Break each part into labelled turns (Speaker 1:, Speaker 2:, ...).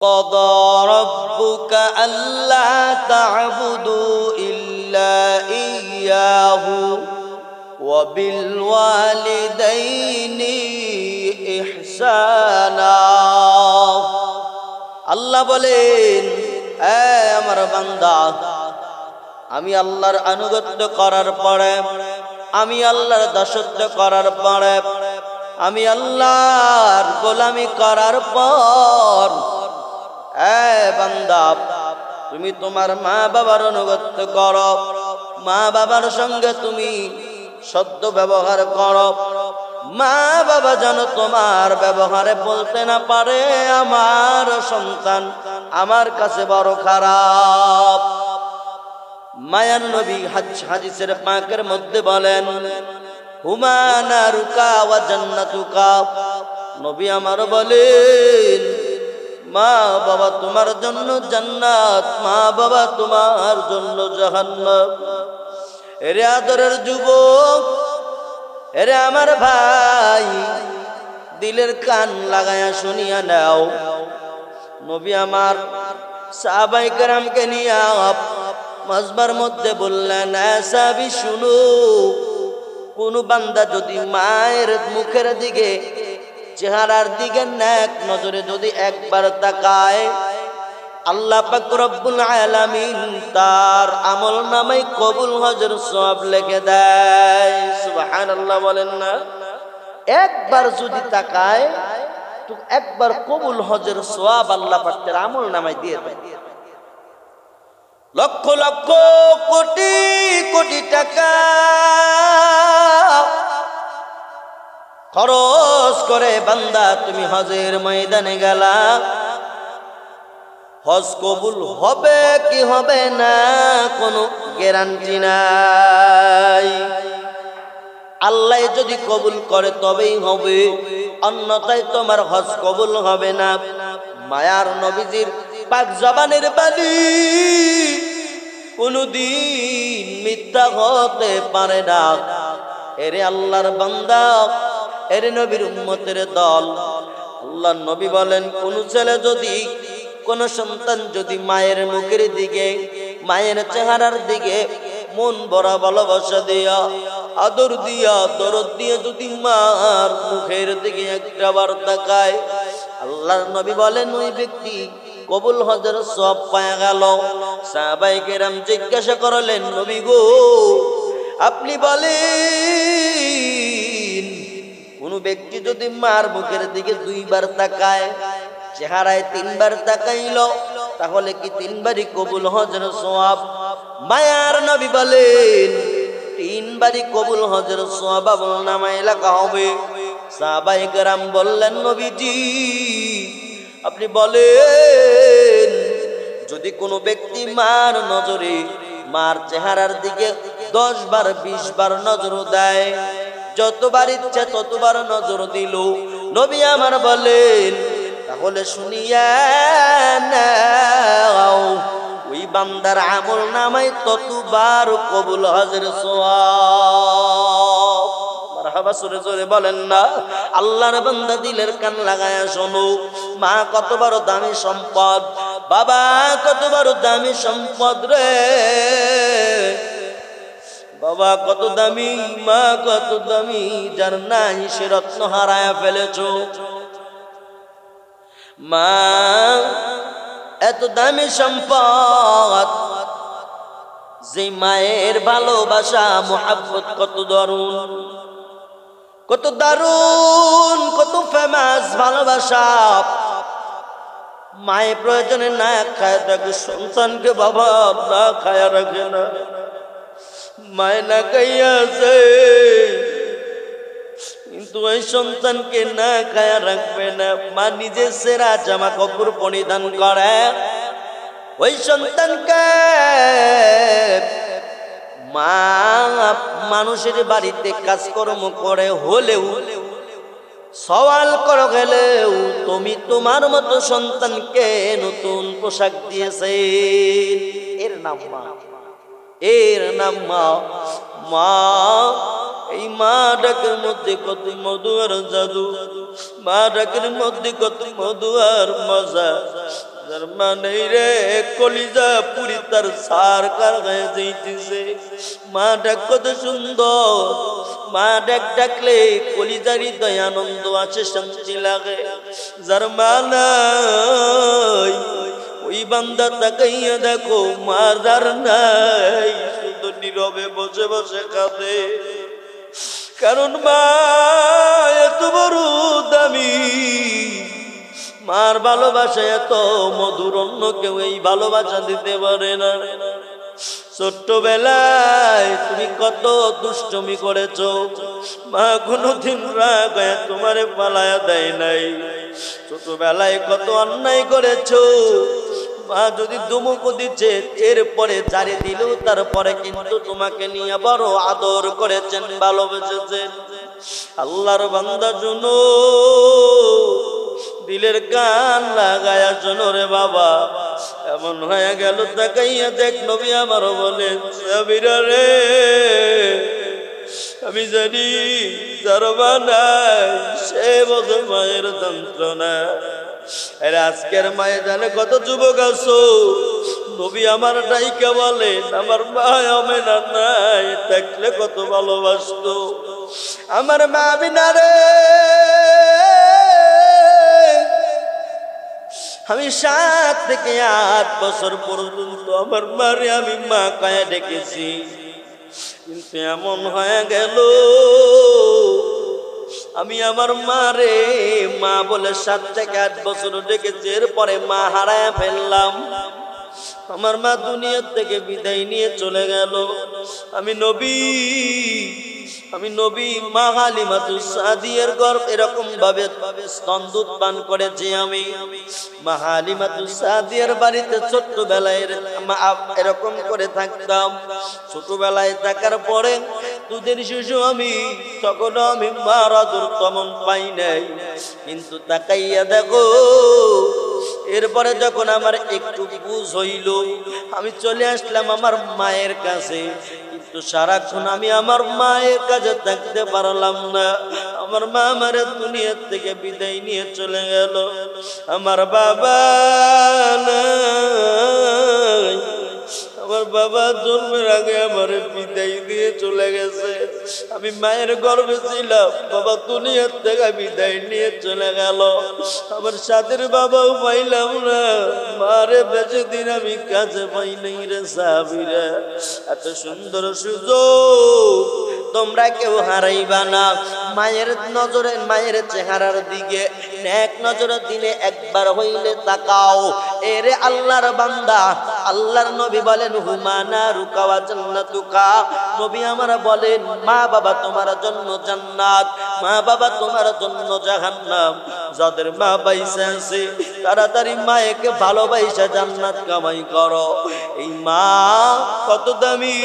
Speaker 1: قضى ربك ألا تعبدوا إلا إياه وبالوالدين إحسانا আল্লাহ বলেন, আমার বান্দা, আমি আল্লাহর আনুগত্য করার পরে, আমি আল্লাহর দাসত্ব করার পরে, আমি আল্লাহর গোলামি করার পর, বান্দা, তুমি তোমার মা বাবার আনুগত্য করো, মা বাবার সঙ্গে তুমি সদ্য ব্যবহার করো। মা বাবা যেন তোমার ব্যবহারে বলতে না পারে আমার সন্তান আমার কাছে বড় খারাপ। মায়ার নবী হাদিসের পাকের মধ্যে বলেন, হুমা নারুকা ওয়া জান্নাতুকা, নবী আমার বলেন, মা বাবা তোমার জন্য জান্নাত, মা বাবা তোমার জন্য জাহান্নাম। এরে আদরের যুবক, এরে আমার ভাই, দিলের কান লাগায়া শুনিয়া নাও। নবী আমার সাহাবায়ে কেরামকে নিয়ে মাজবার মধ্যে বললেন, সাহাবী শুনো, কোন বান্দা যদি মায়ের মুখের দিকে, চেহারার দিকে নেক নজরে যদি একবার তাকায়, আল্লাহ পাক রব্বুল আলামিন তার আমল নামায় কবুল হজের সওয়াব লিখে দেয়। সুবহানাল্লাহ বলেন না? একবার যদি তাকায় তো একবার কবুল হজের সওয়াব আল্লাহ পাক তার আমল নামায় দিয়ে দেয়। লক্ষ লক্ষ কোটি কোটি টাকা খরচ করে বান্দা তুমি হজের ময়দানে গেলা, হজ কবুল হবে কি হবে না কোনো গ্যারান্টি নাই। আল্লাহ যদি কবুল করে তবেই হবে, অন্যথায় তোমার হজ কবুল হবে না। মায়ার নবীজির পাক জবানের বাণী কোনদিন মিথ্যা হতে পারে না। এরে আল্লাহর বান্দা, এরে নবীর উম্মতের দল, আল্লাহর নবী বলেন, কোন ছেলে যদি, কোন সন্তান যদি মায়ের মুখের দিকে, মায়ের চেহারার দিকে মন ভরা ভালোবাসা দিয়া, আদর দিয়া, দরদ দিয়ে যদি মার মুখের দিকে একটাবার তাকায়, আল্লাহর নবী বলেন ওই ব্যক্তি কবুল হজের সওয়াব পায়া গেল। সাহাবায়ে কেরাম জিজ্ঞাসা করলেন, নবী গো, আপনি বলেন কোন ব্যক্তি যদি মার মুখের দিকে দুইবার তাকায়, চেহারায় তিনবার তাকাইল, তাহলে কি তিনবারই কবুল হজের সওয়াব? মায়ার নবী বলেন, তিনবারই কবুল হজের সওয়াব আমলনামায় লেখা হবে। সাহাবায়ে কেরাম বললেন, নবীজি আপনি বলেন, যদি কোনো ব্যক্তি মার নজরে, মার চেহারার দিকে 10 বার 20 বার নজর দেয়, যতবার ইচ্ছা ততবার নজর দিল, নবী আমার বলেন, তাহলে শুনিয়া নাও, ওই বান্দার আমল নামায় ততবার কবুল হজের সওয়াব। মারহাবা, জোরে জোরে বলেন না? আল্লাহর বান্দা দিলের কান লাগায়া শোনো, মা কত বড় দামি সম্পদ, বাবা কত বড় দামি সম্পদ রে, বাবা কত দামি, মা কত দামি, যার নাই সে রত্ন হারায়া ফেলেছো। মা এত দামি সম্পদ, যে মায়ের ভালোবাসা মুহাব্বত কত দারুণ, কত দারুণ, কত ফেমাস ভালোবাসা। মায়ের প্রয়োজনে না খায় থাকে সন্তানকে, বাবা না খায়া রাখে না, মায় না খাইয়াছে কিন্তু ওই সন্তানকে না খায়া রাখবে না। মা নিজে সেরা জামা কাপড় পরিধান করে ওই সন্তানকে, মা মানুষের বাড়িতে কাজকর্ম করে হলেও, সওয়াল করো গেলেও, তুমি তোমার মতো সন্তানকে নতুন পোশাক দিয়েছে, এর নাম মা, এর নাম মা। মা এই মা ডাকের মধ্যে কত মধু আর জাদু, মা ডাকের মধ্যে কত মধু আর মজা। যার মানে রে কলিজা পুরি তার সার কার গায়ে যাইতেছে। মা ডাক কত সুন্দর, মা ডাক ডাকলে কলিজার হৃদয় আনন্দ আছে, শান্তি লাগে। যার মা নাই ওই বান্দা তাকাইয়া দেখো মা যার নাই শুধু নীরবে বসে বসে কাঁদে। কারণ মা এত বড় দামি, মার ভালোবাসা এত মধুর, অন্য কেউ এই ভালোবাসা দিতে পারে না। ছোট্টবেলায় তুমি কত দুষ্টমি করেছো, মা কোনোদিন রাগ হয়ে তোমারে পালায়া দেয় নাই। ছোটবেলায় কত অন্যায় করেছো, মা যদি ধমকও দিচ্ছে এরপরে জারি দিল, তারপরে কিন্তু তোমাকে নিয়ে বড় আদর করেছেন, ভালোবেসেছেন। আল্লাহর বান্দা শুনো, দিলের কান লাগায়া শোনো রে বাবা। এমন হয়ে গেল তাকাইয়া দেখ নবী আমার বলেন, সাবিরা রে আমি জানি যার মা নাই সে বোঝে মায়ের যন্ত্রণা। আর আজকের মায়ে জানে কত যুবক আছো, নবী আমার ডাইকা বলেন আমার মা আমেনা নাই, থাকলে কত ভালোবাসতো। আমার মা বিনা রে আমি 7 থেকে 8 বছর পর্যন্ত আমার মারে আমি মা কায়া ডেকেছি। কিন্তু এমন হয়ে গেল আমি আমার মারে মা বলে 7 থেকে 8 বছর ডেকেছি, এরপরে মা হারায় ফেললাম। আমার মা দুনিয়া থেকে বিদায় নিয়ে চলে গেল। আমি নবী মা হালিমাতুস সাদিয়ার গর্ভ এরকম ভাবে স্তন দুধ পান করেছি। আমি মা হালিমাতুস সাদিয়ার বাড়িতে ছোট্টবেলায় এরকম করে থাকতাম। ছোটবেলায় থাকার পরে দুধের শিশু আমি, তখন আমি মার আদর তেমন পাই নাই। কিন্তু তাকাইয়া দেখো, এরপরে যখন আমার একটু বুঝ হইল, আমি চলে আসলাম আমার মায়ের কাছে। কিন্তু সারাক্ষণ আমি আমার মায়ের কাছে থাকতে পারলাম না। আমার মা আমার দুনিয়ার থেকে বিদায় নিয়ে চলে গেল। আমার বাবা নাই, আমার বাবা জন্মের আগে আমার বিদায় দিয়ে চলে গেছে। আমি মায়ের গর্ভে ছিলাম, বাবা দুনিয়ার থেকে বিদায় নিয়ে চলে গেল। আমার সাথের বাবাও পাইলাম না, মারে বেঁচে দিন আমি কাছে পাই নাই রে সাবিরা। এত সুন্দর সুযোগ তোমরা কেউ হারাইবা না। মায়ের নজরে, মায়ের চেহারার দিকে নেক নজরে দিনে একবার হইলে তাকাও। এরে আল্লাহর বান্দা, আল্লাহর নবী বলেন হুমানা রুকাওয়া জান্নাতুকা। নবী আমরা বলেন মা বাবা তোমার জন্য জান্নাত, মা বাবা তোমার জন্য জাহান্নাম। যাদের মা বাইসা আছে তাড়াতাড়ি মায়েকে ভালোবাসা জান্নাত কামাই করো। এই মা কত দামি।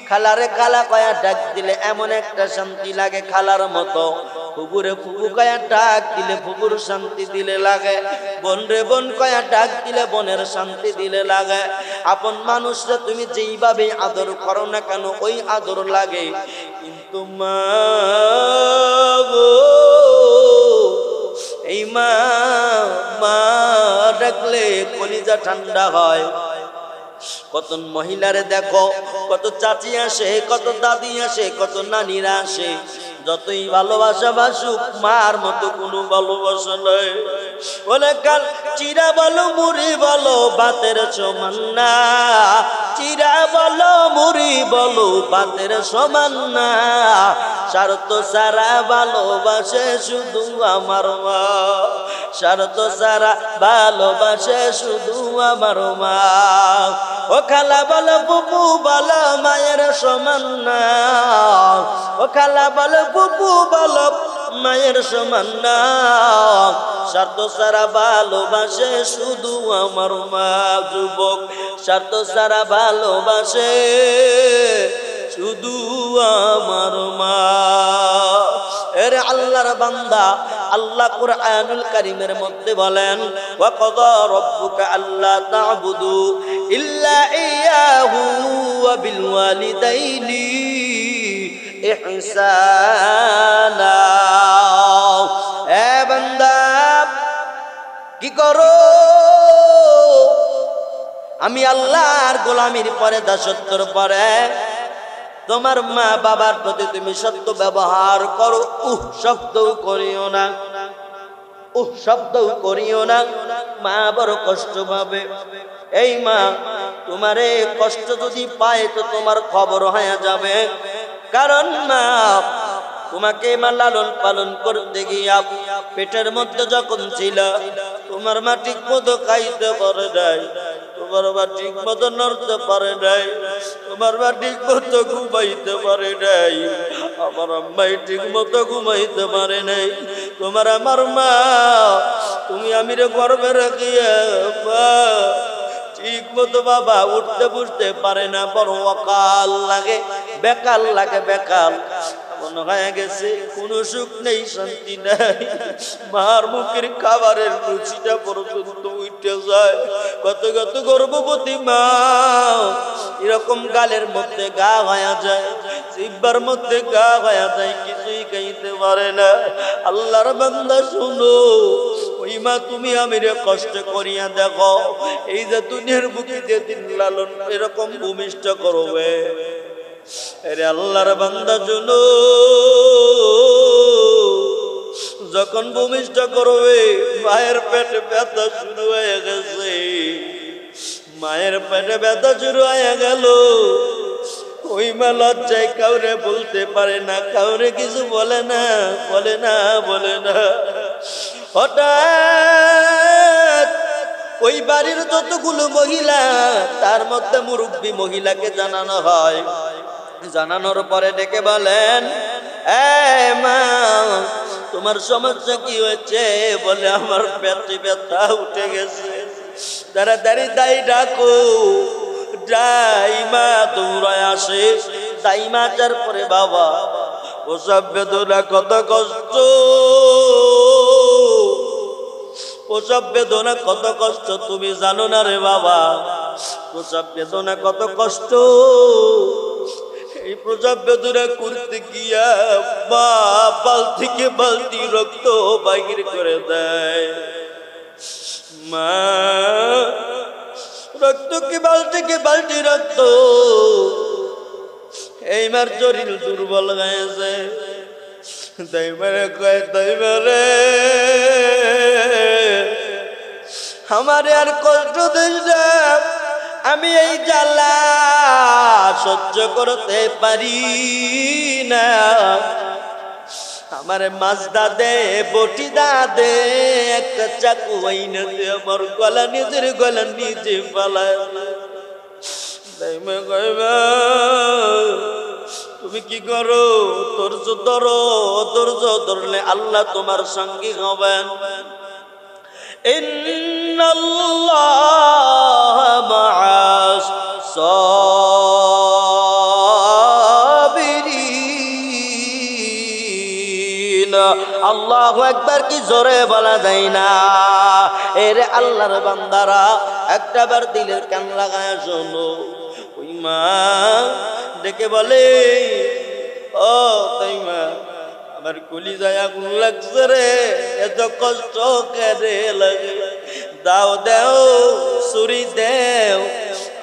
Speaker 1: খালারে খালা কয়া ডাক দিলে এমন একটা শান্তি লাগে খালার মতো। ফুপুরে ফুপু কয়া ডাক দিলে ফুপুর শান্তি দিলে লাগে। বোন রে বোন কয়া ডাক দিলে বোনের শান্তি দিলে লাগে। আপন মানুষরা তুমি যেইভাবে আদর করো না কেন ওই আদর লাগে। কিন্তু মা গো, এই মা মা ডাকলে কলিজা ঠান্ডা হয়। কত মহিলারে দেখো, কত চাচি আসে, কত দাদি আসে, কত নানিরা আসে। যতই ভালোবাসা বাসুক মার মতো কোনো ভালোবাসা নাই। বলে কাল চিরা বলো মুড়ি বলো ভাতের সমান না, চিরা বলো মুড়ি বলো ভাতের সমান না। স্বার্থ সারা ভালোবাসে শুধু আমার মা, স্বার্থ সারা ভালোবাসে শুধু আমার মা। ও খালা বলো বুবু বলো মায়ের সমান না, ও খালা বলো বুবু বলো মায়ের সমান না। স্বার্থ সারা ভালোবাসে শুধু আমার মা। যুবক স্বার্থ সারা ভালোবাসে শুধু আমার মা। এর আল্লাহর বান্দা, আল্লাহ কুরআনুল কারীমের মধ্যে বলেন ওয়া কাযা রাব্বুকা আল্লা তা'বুদু ইল্লা ইয়্যাহু ওয়া বিল ওয়ালিদাইনি ইহসানা। এ বান্দা কি করো? আমি আল্লাহর গোলামির পরে, দাসত্বর পরে তোমার মা বাবার প্রতি তুমি সত্য ব্যবহার করো। শব্দও করিও না, শব্দও করিও না। মা বড় কষ্ট পাবে। এই মা তোমারে কষ্ট যদি পায় তো তোমার খবর হয়ে যাবে। কারণ মা তোমাকে মা লালন পালন করতে গিয়া পেটের মধ্যে যখন ছিল, তোমার মা ঠিক মতো খাইতে পারে নাই, তোমার মা ঠিক মতো নড়তে পারে নাই, তোমার মা ঠিক মতো ঘুমাইতে পারে নাই, আমার আম্মাই ঠিক মতো ঘুমাইতে পারে নাই। তোমার আমার মা, তুমি আমিরে গর্বে রাখিয়া ঠিক মতো বাবা উঠতে বুঝতে পারে না, বড় অকাল লাগে, বেকাল লাগে, বেকাল মনে হয়ে গেছে। কোনো সুখ নেই, শান্তি নাই। মার মুখের খাবারের রুচিটা পর্যন্ত উঠে যায়। কত কত গর্ভবতী মা এরকম গালের মধ্যে গা হয়ে যায়, জিহ্বার মধ্যে গা হয়ে যায়, কিছুই খাইতে পারে না। আল্লাহর বান্দা শুনো, ওই মা তুমি আমিরে কষ্ট করিয়া দেখো। এই যে দুনিয়ার বুকে যেদিন লালন এরকম ভূমিষ্ঠ করবে, আরে আল্লাহর বান্দা শুনো, যখন ভূমিষ্ঠ করবে মায়ের পেটে ব্যথা শুরু হয়ে গেছে। মায়ের পেটে ব্যথা শুরু হয়ে গেল। ওই মা লজ্জায় কাউরে বলতে পারে না, কাউরে কিছু বলে না, বলে না, বলে না। হঠাৎ ওই বাড়ির যতগুলো মহিলা, তার মধ্যে মুরব্বী মহিলাকে জানানো হয়। জানানোর পরে ডেকে বলেন, এ মা তোমার সমস্যা কি হয়েছে? বলে আমার পেটে ব্যথা উঠে গেছে। তাড়াতাড়ি দাই ডাকো। দাইমা দৌড়ায় আসে। দাইমা আসার পরে বাবা প্রসব বেদনা কত কষ্ট, প্রসব বেদনা কত কষ্ট তুমি জানো না রে বাবা। প্রসব বেদনা কত কষ্ট। এই প্রসব বেদনা করতে গিয়া মা বালতিকে বালতি রক্ত বাহির করে দেয়। মা রক্ত কি বালতিকে বালতি রক্ত। এই মার শরীর দুর্বল হয়েছে। দাইমারে কয়, দাইমারে আমারে আর কষ্ট দিস না, আমি এই জ্বালা সহ্য করতে পারি না। আমারে মাজদা দে, বটি দা দে, একটা চাকু আইনা দে, আমার গলা নিজের গলা নিজে পালায়। দাইমা কইবা তুমি কি করো? ধৈর্য ধরো, ধৈর্য ধরলে আল্লাহ তোমার সঙ্গী হবেন। ইন্নাল্লাহ মা'আস সাবিরিন। আল্লাহু আকবার কি জোরে বলা যায় না? এরে আল্লাহর বান্দারা, একটাবার দিলের কান লাগায় শোনো। ওই মা ডেকে বলে, ও তাই মা আমার কলিজায় আগুন লাগছে রে, এত কষ্ট কেড়ে লাগে। দাও দাও, ছুরি দেও,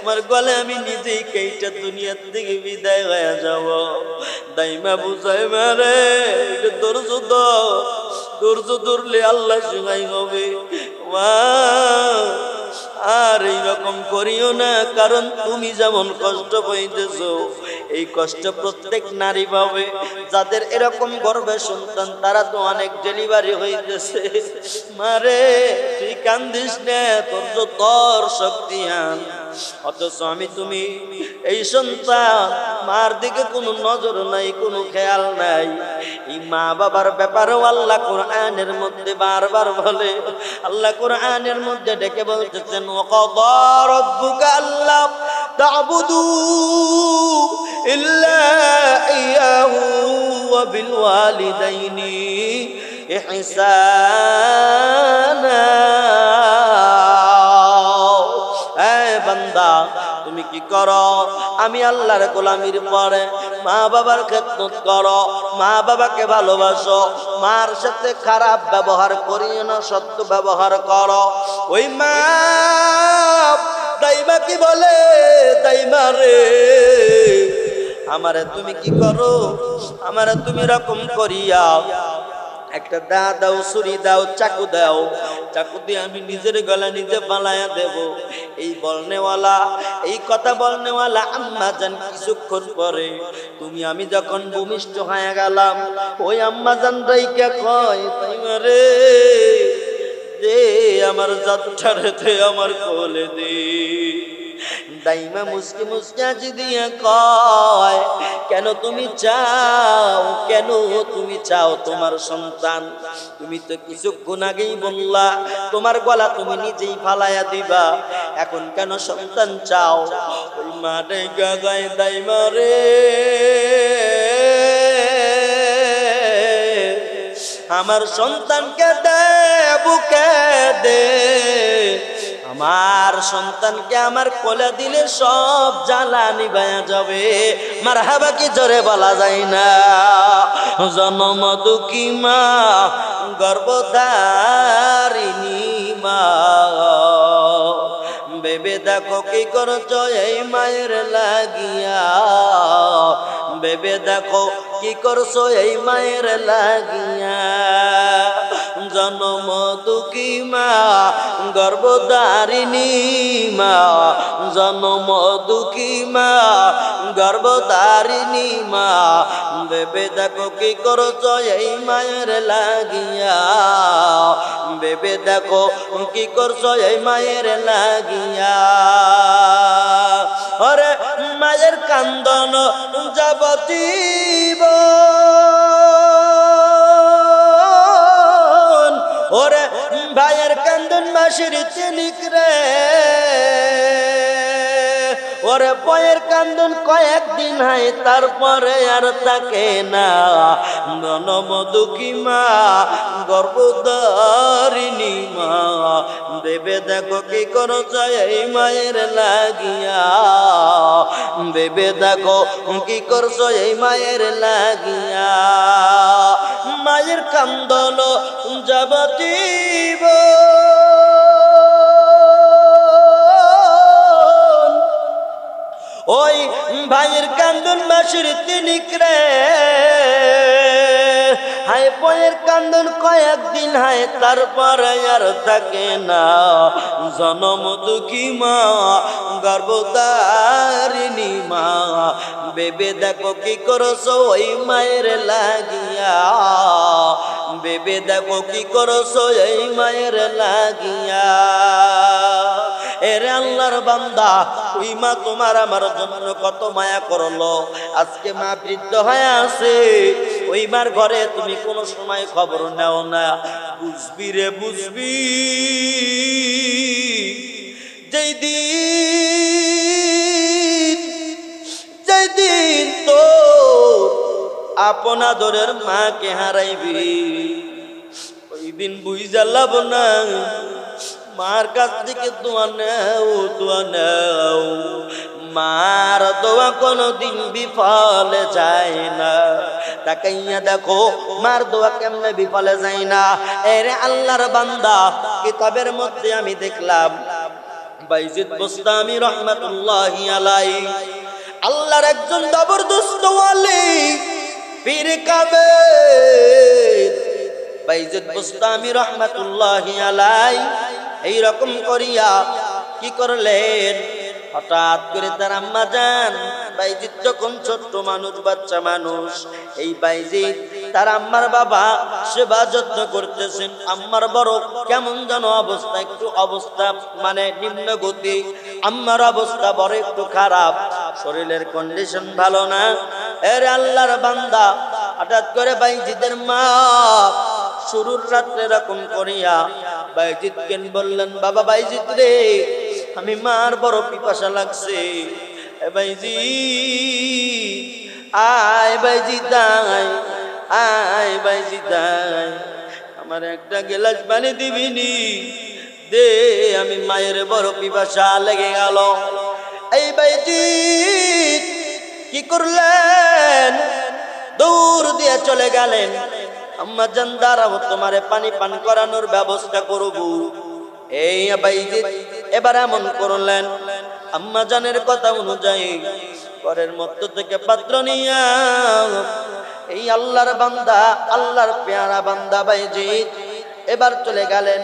Speaker 1: আমার গলে আমি নিজেই কেইটা দুনিয়ার থেকে বিদায় হয়ে যাব। দাইমা বুঝাই মারে, এটা ধৈর্য ধর, ধৈর্য ধরলে আল্লাহ সহায় হবে। মা আর এইরকম করিও না, কারণ তুমি যেমন কষ্ট পাইতেছ এই কষ্ট প্রত্যেক নারী পাবে। যাদের এরকম গর্ভে সন্তান তারা তো অনেক ডেলিভারি হইতেছে। মারে তুই কান্দিস না, তোর যে তোর শক্তিহান, অথচ আমি তুমি এই সন্তান, মার দিকে কোনো নজর নাই, কোনো খেয়াল নাই। এই মা বাবার ব্যাপারেও আল্লাহ কোরআনের মধ্যে বারবার বলে। আল্লাহ কোরআনের মধ্যে ডেকে বলতেছেন, ওয়াকাদা রাব্বুকা আল্লা তা'বুদু ইল্লা ইয়াহু ওয়া বিল ওয়ালিদাইনি ইহসানা। বান্দা তুমি কি করো? আমি আল্লাহর গোলামির পরে মা বাবার খেদমত করো, মা বাবাকে ভালোবাসো, মার সাথে খারাপ ব্যবহার করিও না, সত্য ব্যবহার করো। ওই মা দাইমা কি বলে, দাইমা রে আমারে তুমি কি করো, আমারে তুমি রকম করিয়া একটা দা দাও, ছুরি দাও, চাকু দাও, চাকু দিয়ে আমি নিজের গলা নিজে পালায়া দেব। এই বলনেওয়ালা, এই কথা বলনেওয়ালা আম্মা জান কিছুক্ষণ পরে তুমি আমি যখন ভূমিষ্ঠ হয়ে গেলাম, ওই আম্মা জান রাইকা কয় দাইমা রে দে আমার জাদুটারে দে আমার কোলে দে। দাইমা মুসকি মুসকি হাসি দিয়ে কয় কেন তুমি চাও, কেন তুমি চাও তোমার সন্তান? তুমি তো কিছুক্ষণ আগেই বললা তোমার গলা তুমি নিজেই ফালাইয়া দিবা, এখন কেন সন্তান চাও? ওই মা ডাইকা গায় দাইমা রে আমার সন্তানকে দে, বুকে দে, আমার সন্তানকে আমার কোলে দিলে সব জ্বালা নিভায়া যাবে। মারহাবা কি জোরে বলা যায় না? জনম দুঃখী মা, গর্ভধারিণী মা, বেবে দেখো কি করছো এই মায়ের লাগিয়া, বেবে দেখো কি করছো এই মায়ের লাগিয়া। জনম দুঃখী মা, গর্ভধারিণী মা, জনম দুঃখী মা, গর্ভধারিণী মা, বেবে দেখো কি করছো এই মায়ের লাগিয়া, বেবে দেখো কি করছো এই মায়ের লাগিয়া। ওরে মায়ের কান্দন যাবতীব, ওরে ভাইয়ের কান্দন মাসির চিনিক রে, ওরে বয়ের কান্দন কয়েকদিন হয় তারপরে আর থাকে না। জনম দুঃখী মা, গর্ভধারিণী মা, বেবে দেখো কি করছো এই মায়ের লাগিয়া, বেবে দেখো কি করছো এই মায়ের লাগিয়া। মায়ের কান্দন যাবতীব, ওই ভাইয়ের কান্দন মাসির তিনিক রে, হায় বয়ের কান্দন কয়েকদিন হায় তারপরে আর থাকে না। জনম দুঃখী মা, গর্ভধারিণী মা, বেবে দেখো কি করছো ওই মায়ের লাগিয়া, বেবে দেখো কি করছো এই মায়ের লাগিয়া। এরে আল্লাহর বান্দা, ওই মা তোমার আমার জন্য কত মায়া করলো, আজকে মা বৃদ্ধ হয়ে আছে, ওই মার ঘরে তুমি কোনো সময় খবর নেও না। বুঝবি রে বুঝবি, যেই দিন তো আপন আদরের মাকে হারাইবি, ওই দিন বুঝা লাভ না। মার কাছ থেকে দোয়া নেও, দোয়া নেও, মার দোয়া কোনদিন বিফলে যায় না। তাকাইয়া দেখো মার দোয়া কেমনে বিফলে যায় না। এরে আল্লাহর বান্দা, কিতাবের মধ্যে আমি দেখলাম বাইজিদ বুস্তামি রহমাতুল্লাহি আলাইহি, আল্লাহর একজন জবরদস্ত ওয়ালি পীর কাবের বাইজিদ বুস্তামি রহমাতুল্লাহি আলাইহি এইরকম করিয়া কি করলেন, হঠাৎ করে তার আম্মা জান, বাইজিদ যখন ছোট্ট মানুষ, বাচ্চা মানুষ, এই বাইজিদ তার আম্মার বাবা সেবা যত্ন করতেছেন। আম্মার বড় কেমন যেন অবস্থা, একটু অবস্থা মানে নিম্ন গতি, আম্মার অবস্থা বড় একটু খারাপ, শরীরের কন্ডিশন ভালো না। এর আল্লাহর বান্দা, হঠাৎ করে বাইজিদের মা শুরুর রাত্রে এরকম করিয়া বাইজিদকে বললেন, বাবা বাইজিদ রে, আমি মার বড় পিপাসা লাগছে, বাইজিদ আয়, বাইজিদ আয়, আয় বাইজিদ আয়, আমার একটা গ্লাস পানি দিবিনি, দে, আমি মায়ের বড় পিপাসা লেগে গেল। এই বাইজিদ কি করলেন? দৌড় দিয়ে চলে গেলেন, আম্মা জান দাঁড়াও, তোমারে পানি পান করানোর ব্যবস্থা করব। এই বাইজিদ এবার এমন করলেন, আম্মা জানের কথা অনুযায়ী ঘরের মধ্য থেকে পাত্র নিয়া এই আল্লাহর বান্দা, আল্লাহর পেয়ারা বান্দা বাইজিদ এবার চলে গেলেন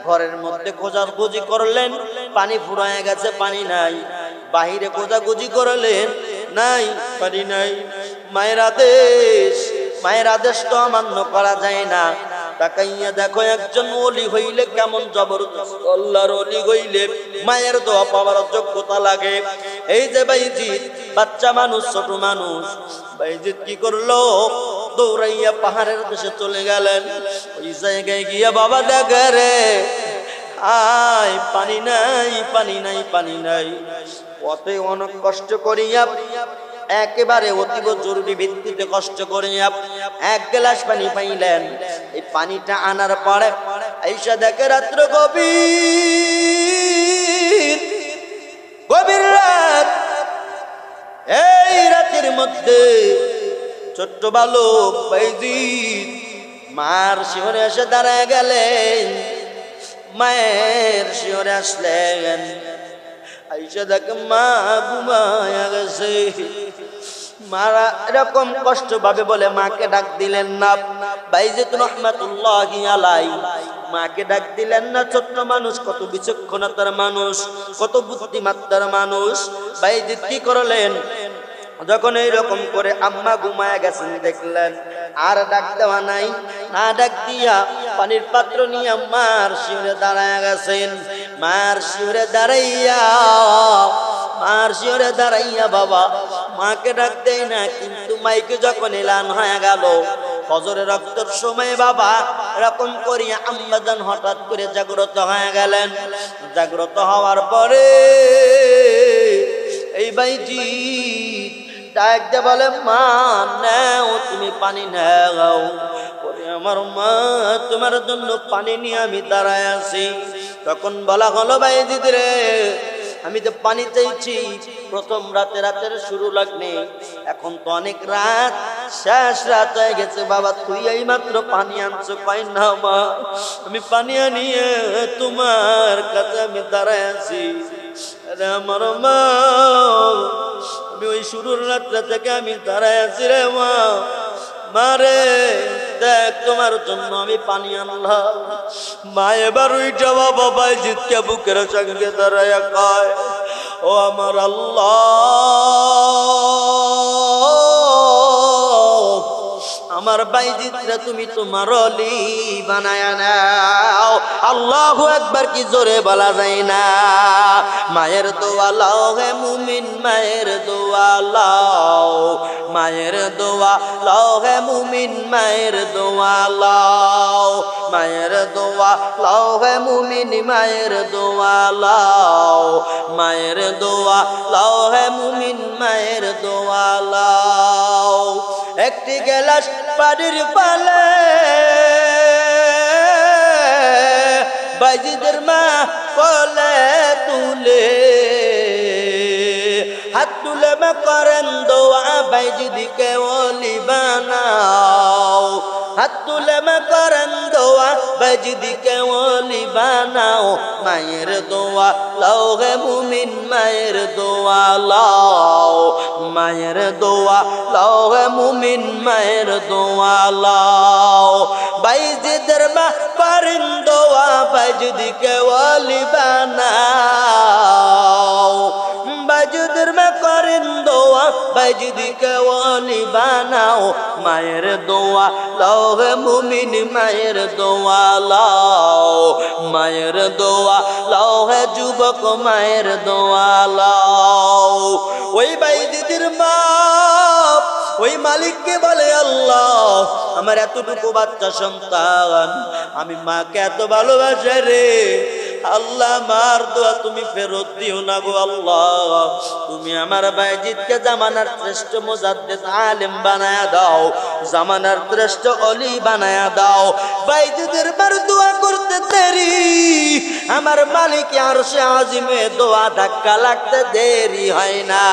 Speaker 1: ঘরের মধ্যে। খোঁজাখুঁজি করলেন, পানি ফুরায় গেছে, পানি নাই। বাহিরে খোঁজাখুঁজি করলেন, নাই, পানি নাই। মায়ের আদেশ, মায়ের আদেশ তো অমান্য করা যায় না। তাকাইয়া দেখো, একজন ওলি হইলে কেমন জবরদস্ত, আল্লাহর ওলি হইলে মায়ের দোয়া পাওয়ার যোগ্যতা লাগে। এই যে বাইজিদ বাচ্চা মানুষ, ছোট মানুষ, বাইজিদ কি করলো? দৌড়াইয়া পাহাড়ের দেশে চলে গেলেন। ওই জায়গায় গিয়া বাবা দেখে রে, আয় পানি নাই, পানি নাই, পানি নাই। পথে অনেক কষ্ট করিয়া, একেবারে অতীব জরুরি ভিত্তিতে কষ্ট করিয়া এক গ্লাস পানি পাইলেন। এই পানিটা আনার পরে আইসা দেখে রাত্র গভীর, গভীর রাত। এই রাতের মধ্যে ছোট্ট বালক বাইজিদ মার শিহরে এসে দাঁড়ায় গেলেন। মায়ের শিহরে আসলেন, আইসা দেখে মা ঘুমায়া গেছে। মারা এরকম কষ্ট ভাবে বলে মাকে ডাক দিলেন না। বাইজিদ রহমাতুল্লাহি আলাইহি মাকে ডাক দিলেন না। ছোট্ট মানুষ, কত বিচক্ষণতার মানুষ, কত বুদ্ধিমত্তার মানুষ। বাইজিদ কি করলেন? যখন এইরকম করে আম্মা ঘুমায়া গেছেন দেখলেন, আর ডাক দেওয়া নাই, না ডাক দিয়া পানির পাত্র নিয়ে মার শিউরে দাঁড়ায় গেছেন। মার শিউরে দাঁড়াইয়া, মার শিউরে দাঁড়াইয়া বাবা মাকে ডাক দেয় না। কিন্তু মাইকে যখন এলান হয়ে গেল ফজরের রক্তের সময়, বাবা এরকম করিয়া আম্মা জান হঠাৎ করে জাগ্রত হয়ে গেলেন। জাগ্রত হওয়ার পরে এই বাইজিদ ডাক দিয়ে বলে, মা নাও, তুমি পানি নাও। বলে, আমার মা তোমার জন্য পানি নিয়ে আমি দাঁড়ায় আছি। তখন বলা হলো, বাইজিদ রে, আমি তো পানি চাইছি প্রথম রাতে, রাতের শুরু লাগনে, এখন তো অনেক রাত, শেষ রাত হয়ে গেছে। বাবা তুই এই মাত্র পানি আনছো? কই না মা, আমি পানি আনিয়ে তোমার কাছে আমি দাঁড়ায় আছি। আরে আমার মা, আমি ওই শুরুর রাত্রে থেকে আমি দাঁড়ায় আছি রে মা। মারে দেখ, তোমার জন্য আমি পানি আনলাম। মা এবার ওইটা বাবা বাইজিদকে বুকের সঙ্গে দাঁড়ায় কয়, ও আমার আল্লাহ, আমার বাইজিদরা তুমি তোমার ওলি বানায়া নাও। আল্লাহু আকবার কি জোরে বলা যায় না? মায়ের দোয়া লাও হে মুমিন, মায়ের দোয়া লাও, মায়ের দোয়া লাও হে মুমিন, মায়ের দোয়া লাও, মায়ের দোয়া লাও হে মুমিন, মায়ের দোয়া লাও, মায়ের দোয়া লাও হে মুমিন, মায়ের দোয়া লাও। একটি গেলাস পানির পালে বাইজিদের মা কোলে তুলে, হাত তুলে মা করেন দোয়া, বাইজিদকে ওলি বানাও। হাত তুলে মা করেন দোয়া, বাইজিদকে ওলি বানাও। মায়ের দোয়া লাও হে মুমিন, মায়ের দোয়া লাও, মায়ের দোয়া লাও হে মুমিন, মায়ের দোয়া লাও। বাইজিদের মা করেন দোয়া, বাইজিদকে ওলি বানাও। বাইজিদের মা করেন দোয়া, বাইজিদকে ওলি বানাও। মায়ের দোয়া লাও হে মুমিন, মায়ের দোয়া লাও, মায়ের দোয়া লাও হে যুবক, মায়ের দোয়া লাও। ওই বাইজিদের মা ওই মালিককে বলে, আল্লাহ আমার এতটুকু বাচ্চা সন্তান, আমি মাকে এত ভালোবাসে রে, আল্লাহ আমার দোয়া তুমি ফেরত দিও না গো আল্লাহ। তুমি আমার বাইজিদকে জামানার শ্রেষ্ঠ মুজাদ্দিদ আলেম বানায়া দাও, জামানার শ্রেষ্ঠ অলি বানায়া দাও। বাইজিদের বার দোয়া করতে দেরি, আমার মালিক আরশে আজিমে দোয়া ধাক্কা লাগতে দেরি হয় না।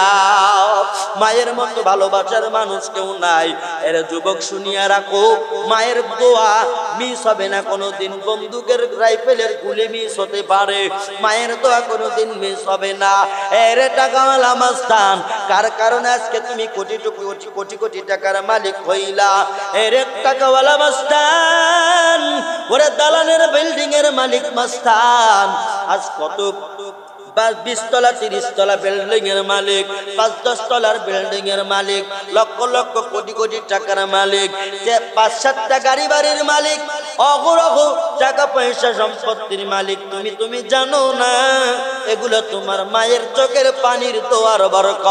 Speaker 1: মায়ের মতো ভালোবাসার মানুষ কেউ নাই। এর যুবক শুনিয়া রাখো, মায়ের দোয়া মিস হবে না কোনোদিন। বন্দুকের রাইফেলের গুলি মিস হতে পারে, মায়ের দোয়া কোনোদিন মিস হবে না। এর টাকাওয়ালা মাস্তান, কার কারণে আজকে তুমি কোটি কোটি কোটি কোটি টাকার মালিক হইলা? এর টাকাওয়ালা মাস্তান, ওরে দালানের বিল্ডিং এর মালিক মাস্তান, আজ কত 20 তলা 30 তলা বিল্ডিং এর মালিক, 5-10 তলার বিল্ডিং এর মালিক, লক্ষ লক্ষ কোটি কোটি টাকার মালিক, যে 5-7টা গাড়ি বাড়ির মালিক, অগরহ টাকা পয়সা সম্পত্তির মালিক। তুমি জানো না এগুলো তোমার মায়ের চোখের পানির দোয়ার বরকত।